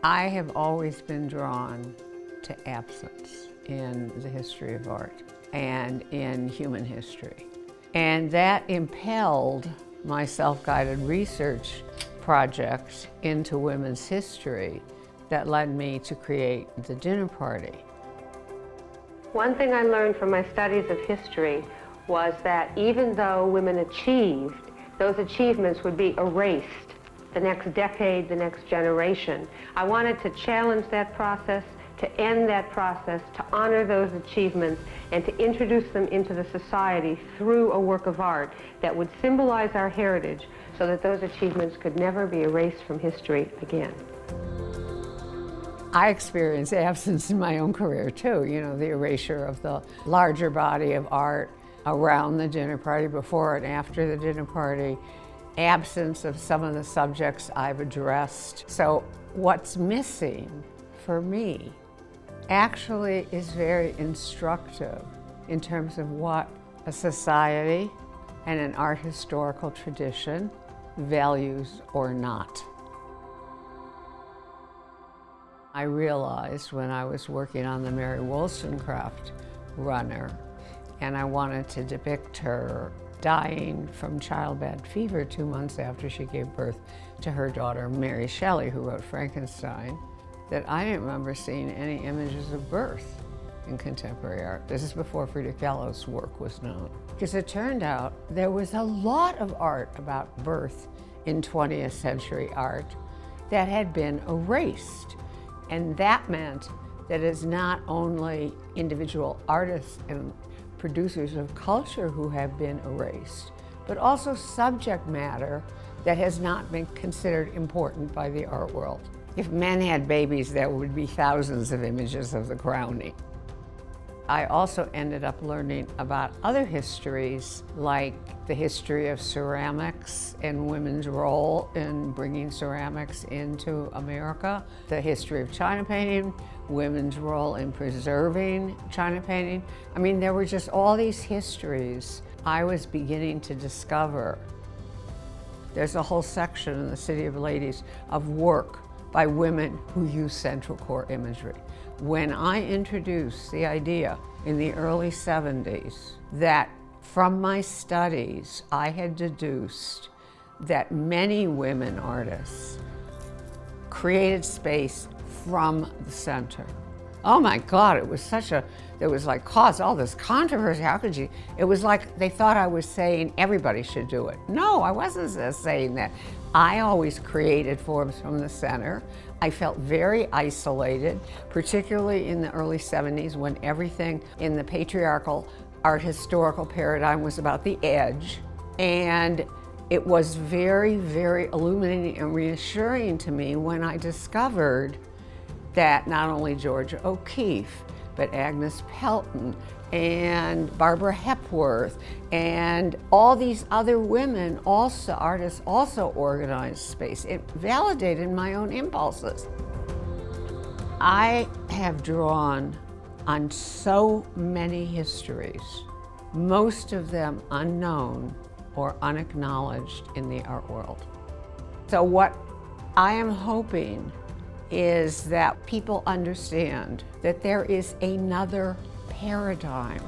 I have always been drawn to absence in the history of art and in human history. And that impelled my self-guided research project into women's history that led me to create the dinner party. One thing I learned from my studies of history was that even though women achieved, those achievements would be erased the next decade, the next generation. I wanted to challenge that process, to end that process, to honor those achievements, and to introduce them into the society through a work of art that would symbolize our heritage so that those achievements could never be erased from history again. I experienced absence in my own career too, the erasure of the larger body of art around the dinner party, before and after the dinner party, absence of some of the subjects I've addressed. So what's missing for me actually is very instructive in terms of what a society and an art historical tradition values or not. I realized when I was working on the Mary Wollstonecraft runner, and I wanted to depict her dying from childbed fever 2 months after she gave birth to her daughter Mary Shelley, who wrote Frankenstein, that I didn't remember seeing any images of birth in contemporary art. This is before Frida Kahlo's work was known. Because it turned out there was a lot of art about birth in 20th century art that had been erased. And that meant that it's not only individual artists and producers of culture who have been erased, but also subject matter that has not been considered important by the art world. If men had babies, there would be thousands of images of the crowning. I also ended up learning about other histories, like the history of ceramics and women's role in bringing ceramics into America, the history of China painting, women's role in preserving China painting. I mean, there were just all these histories I was beginning to discover. There's a whole section in the City of Ladies of work by women who use central core imagery. When I introduced the idea in the early 70s that from my studies I had deduced that many women artists created space from the center. Oh my God, it was there was like caused all this controversy. How could you? It was like they thought I was saying everybody should do it. No, I wasn't saying that. I always created forms from the center. I felt very isolated, particularly in the early 70s when everything in the patriarchal art historical paradigm was about the edge. And it was very, very illuminating and reassuring to me when I discovered that not only Georgia O'Keeffe, but Agnes Pelton and Barbara Hepworth and all these other women, artists, also organized space. It validated my own impulses. I have drawn on so many histories, most of them unknown or unacknowledged in the art world. So what I am hoping is that people understand that there is another paradigm